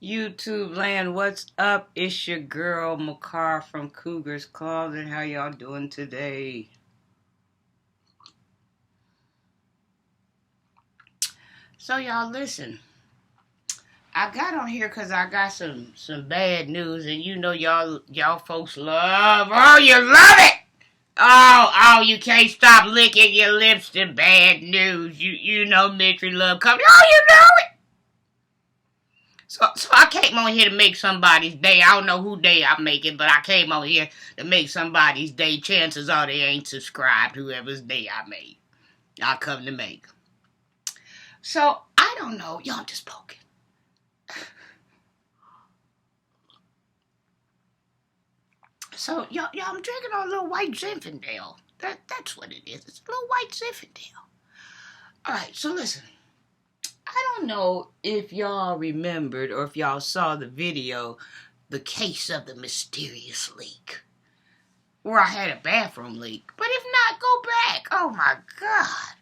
YouTube land, what's up? It's your girl Makar from Cougar's Closet. How y'all doing today? So y'all listen. I got on here because I got some bad news, and you know y'all folks love. Oh, you love it. Oh, you can't stop licking your lips to bad news. You know Mitri love coming. Oh, you know it. So I came on here to make somebody's day. I don't know who day I'm making, but I came on here to make somebody's day. Chances are they ain't subscribed, whoever's day I made. I come to make. So, I don't know. Y'all just poking. So, y'all, I'm drinking on a little white Zinfandel. That's what it is. It's a little white Zinfandel. Alright, so listen. I don't know if y'all remembered or if y'all saw the video, the case of the mysterious leak, where I had a bathroom leak. But if not, go back. Oh my God.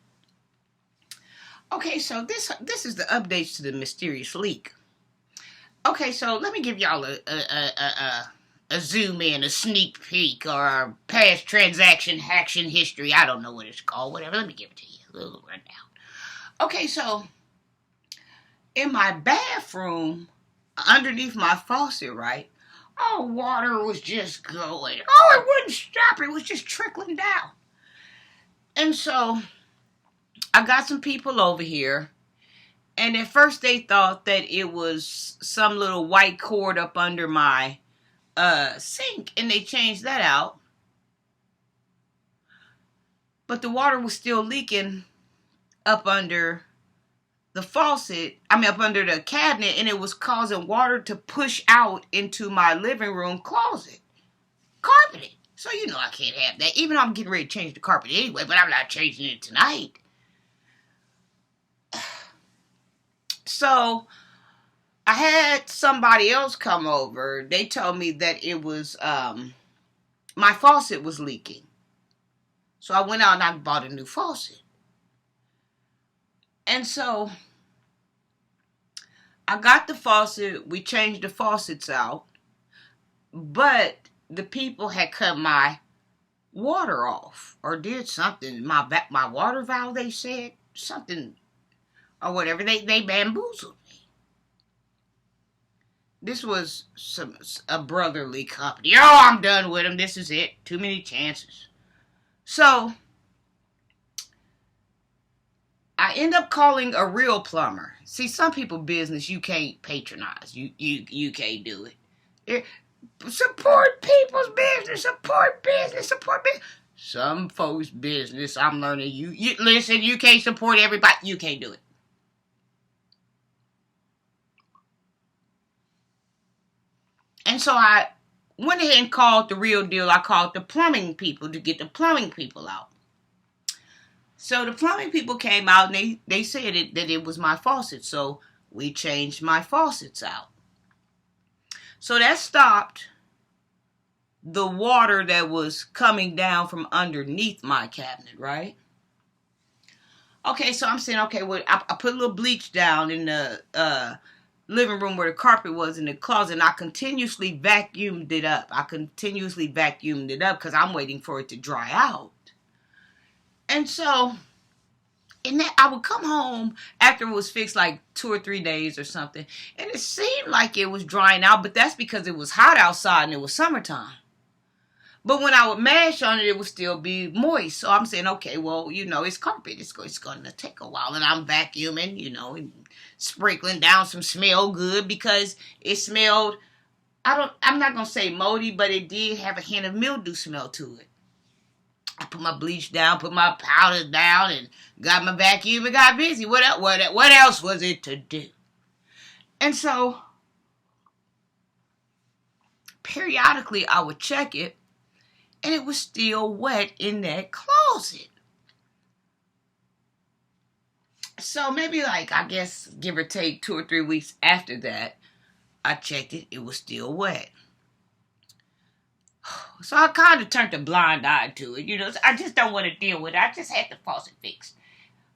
Okay, so this is the updates to the mysterious leak. Okay, so let me give y'all a zoom in, a sneak peek, or a past transaction action history. I don't know what it's called. Whatever. Let me give it to you. A little rundown. Okay, so in my bathroom, underneath my faucet, right? Oh, water was just going. Oh, it wouldn't stop. It was just trickling down. And so I got some people over here, and at first they thought that it was some little white cord up under my sink, and they changed that out. But the water was still leaking up under the faucet, up under the cabinet, and it was causing water to push out into my living room closet. Carpeted. So you know I can't have that. Even though I'm getting ready to change the carpet anyway, but I'm not changing it tonight. So I had somebody else come over. They told me that it was my faucet was leaking. So I went out and I bought a new faucet. And so I got the faucet. We changed the faucets out. But the people had cut my water off or did something. My water valve, they said something or whatever. They bamboozled me. This was a brotherly company. Oh, I'm done with them. This is it. Too many chances. So I end up calling a real plumber. See, some people business you can't patronize. You can't do it. Support people's business. Support business. Support business. Some folks' business. I'm learning. You listen. You can't support everybody. You can't do it. And so I went ahead and called the real deal. I called the plumbing people to get the plumbing people out. So the plumbing people came out and they said that it was my faucet. So we changed my faucets out. So that stopped the water that was coming down from underneath my cabinet, right? Okay, so I'm saying, okay, well, I put a little bleach down in the living room where the carpet was in the closet, and I continuously vacuumed it up. Because I'm waiting for it to dry out. And so, I would come home after it was fixed like 2 or 3 days or something, and it seemed like it was drying out, but that's because it was hot outside and it was summertime. But when I would mash on it, it would still be moist. So I'm saying, okay, well, it's carpet. It's going to take a while. And I'm vacuuming, and sprinkling down some smell good because it smelled, I'm not going to say moldy, but it did have a hint of mildew smell to it. I put my bleach down, put my powder down, and got my vacuum and got busy. What else was it to do? And so, periodically, I would check it. And it was still wet in that closet. So maybe I guess, give or take 2 or 3 weeks after that, I checked it. It was still wet. So I kind of turned a blind eye to it. I just don't want to deal with it. I just had the faucet fixed.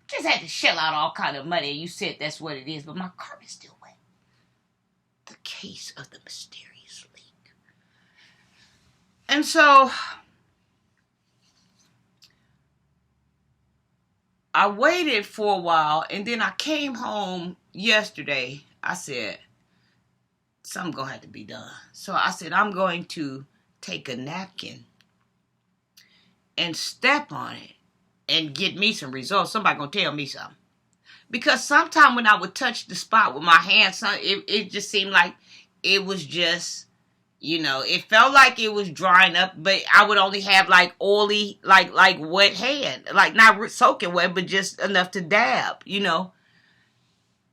Just had to shell out all kind of money. You said that's what it is, but my carpet's still wet. The case of the mysterious leak. And so I waited for a while, and then I came home yesterday. I said, something's going to have to be done. So I said, I'm going to take a napkin and step on it and get me some results. Somebody going to tell me something. Because sometimes when I would touch the spot with my hands, it just seemed like it was just, it felt like it was drying up, but I would only have like oily, like wet hand. Like not soaking wet, but just enough to dab,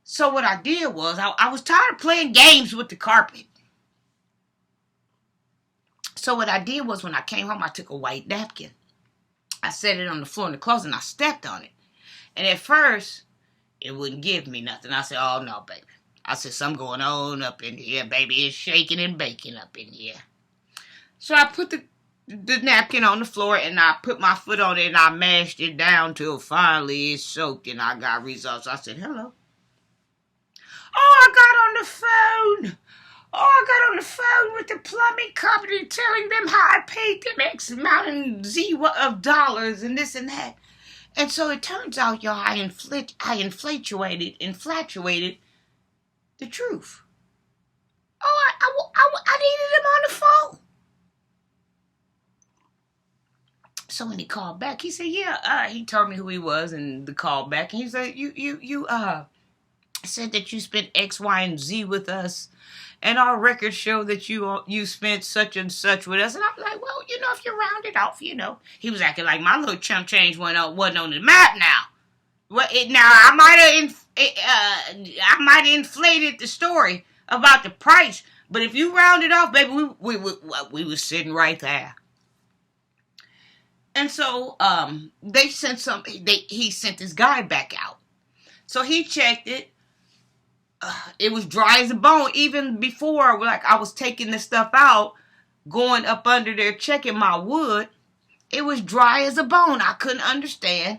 So what I did was, I was tired of playing games with the carpet. So what I did was, when I came home, I took a white napkin. I set it on the floor in the closet, and I stepped on it. And at first, it wouldn't give me nothing. I said, oh, no, baby. I said, something going on up in here, baby. It's shaking and baking up in here. So I put the napkin on the floor, and I put my foot on it, and I mashed it down till finally it soaked, and I got results. I said, hello. Oh, I got on the phone. I got on the phone with the plumbing company telling them how I paid them X amount and Z of dollars and this and that. And so it turns out, y'all, I infatuated the truth. Oh, I needed him on the phone. So when he called back, he said, yeah, he told me who he was and the call back. And he said, you said that you spent X, Y, and Z with us. And our records show that you spent such and such with us. And I'm like, well, if you round it off, He was acting like my little chump change wasn't on the map now. Well, I might have inflated the story about the price. But if you round it off, baby, we was sitting right there. And so he sent this guy back out. So he checked it. It was dry as a bone. Even before, like, I was taking the stuff out, going up under there, checking my wood, it was dry as a bone. I couldn't understand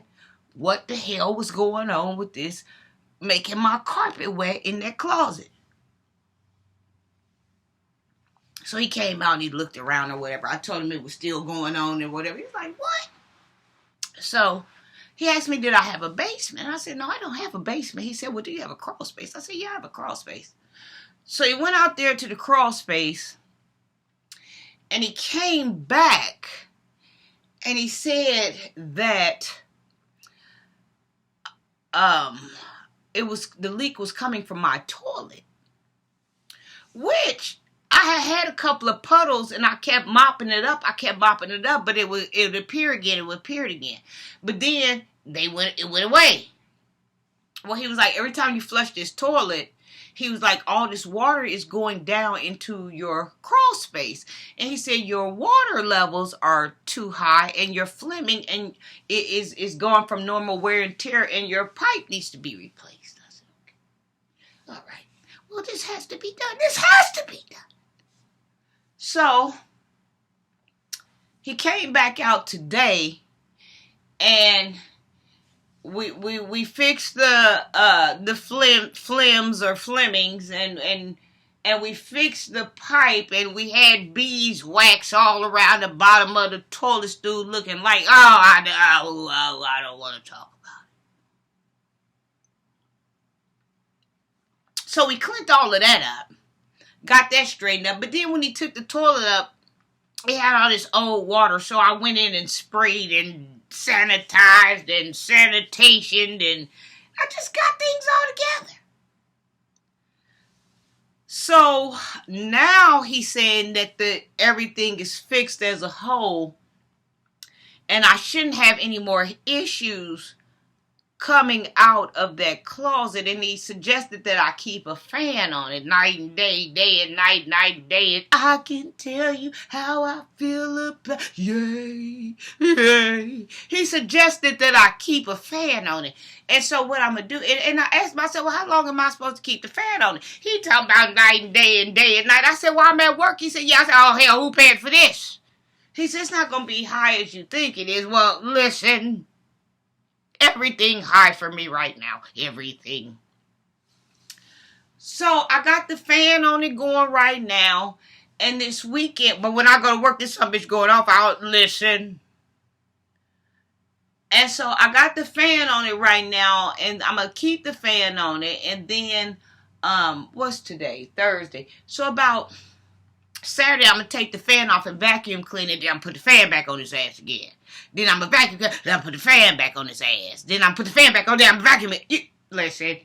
what the hell was going on with this, making my carpet wet in that closet. So he came out and he looked around or whatever. I told him it was still going on and whatever. He was like, what? So he asked me, did I have a basement? I said, no, I don't have a basement. He said, well, do you have a crawl space? I said, yeah, I have a crawl space. So he went out there to the crawl space, and he came back, and he said that the leak was coming from my toilet, which I had a couple of puddles, and I kept mopping it up. But it would appear again. But then it went away. Well, he was like, every time you flush this toilet, he was like, all this water is going down into your crawl space. And he said, your water levels are too high, and your Fleming and it is going from normal wear and tear, and your pipe needs to be replaced. I said, okay. All right. Well, this has to be done. So he came back out today, and we fixed the flims or Flemings, and we fixed the pipe, and we had beeswax all around the bottom of the toilet stool, looking like, I don't want to talk about it. So we cleaned all of that up, got that straightened up. But then when he took the toilet up, it had all this old water, so I went in and sprayed and sanitized and sanitation, and I just got things all together. So now he's saying that everything is fixed as a whole, and I shouldn't have any more issues coming out of that closet. And he suggested that I keep a fan on it night and day and night and day. And I can tell you how I feel about yay. He suggested that I keep a fan on it. And so what I'm going to do, and I asked myself, well, how long am I supposed to keep the fan on it? He talking about night and day and night. I said, well, I'm at work. He said, yeah. I said, oh, hell, who paid for this? He said, it's not going to be high as you think it is. Well, listen. Everything high for me right now. Everything. So I got the fan on it going right now. And this weekend, but when I go to work, this some bitch going off. I don't listen. And so I got the fan on it right now, and I'm gonna keep the fan on it. And then, what's today? Thursday. So about Saturday, I'm gonna take the fan off and vacuum clean it. Then I'm put the fan back on his ass again. Then I'm gonna vacuum clean. Then I put the fan back on his ass. Then I put the fan back on. Then I'm vacuuming. Listen,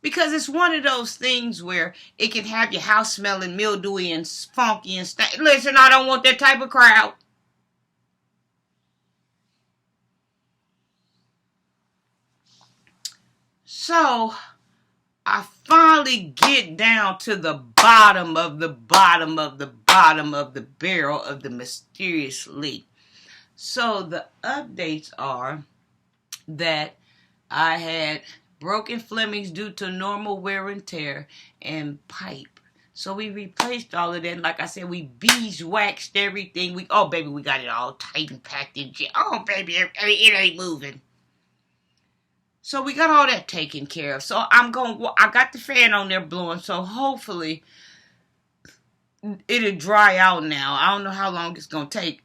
because it's one of those things where it can have your house smelling mildewy and funky and listen, I don't want that type of crowd. So I finally get down to the bottom of the bottom of the bottom of the barrel of the mysterious leak. So the updates are that I had broken Flemings due to normal wear and tear and pipe. So we replaced all of that. And like I said, we beeswaxed everything. We got it all tight and packed in. Oh baby, it ain't moving. So we got all that taken care of. So I got the fan on there blowing, so hopefully it'll dry out now. I don't know how long it's going to take.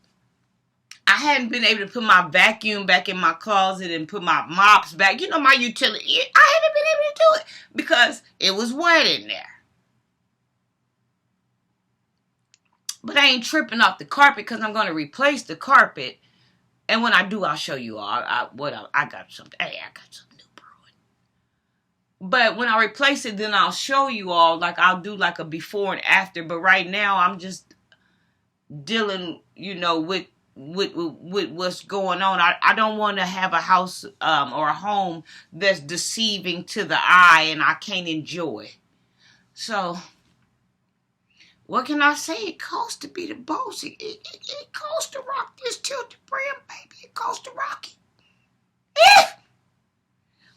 I hadn't been able to put my vacuum back in my closet and put my mops back. You know, my utility. I haven't been able to do it because it was wet in there. But I ain't tripping off the carpet because I'm going to replace the carpet. And when I do, I'll show you all. I got something. Hey, I got something new brewing. But when I replace it, then I'll show you all. Like, I'll do like a before and after. But right now, I'm just dealing, with what's going on. I don't want to have a house or a home that's deceiving to the eye and I can't enjoy. So, what can I say? It costs to be the boss. It costs to rock this tilted brim, baby. It costs to rock it.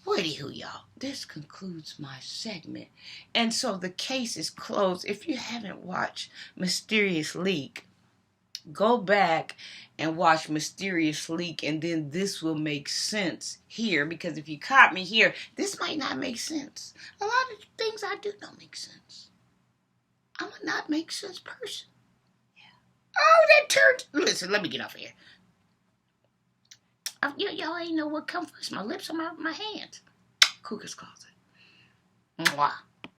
Well, anywho, y'all, this concludes my segment. And so the case is closed. If you haven't watched Mysterious Leak, go back and watch Mysterious Leak, and then this will make sense here. Because if you caught me here, this might not make sense. A lot of things I do don't make sense. I'm a not make sense person. Yeah. Oh, that turned. Listen, let me get off here. Y'all ain't know what comes first. My lips or my hands. Cuckoo's closet. Mwah.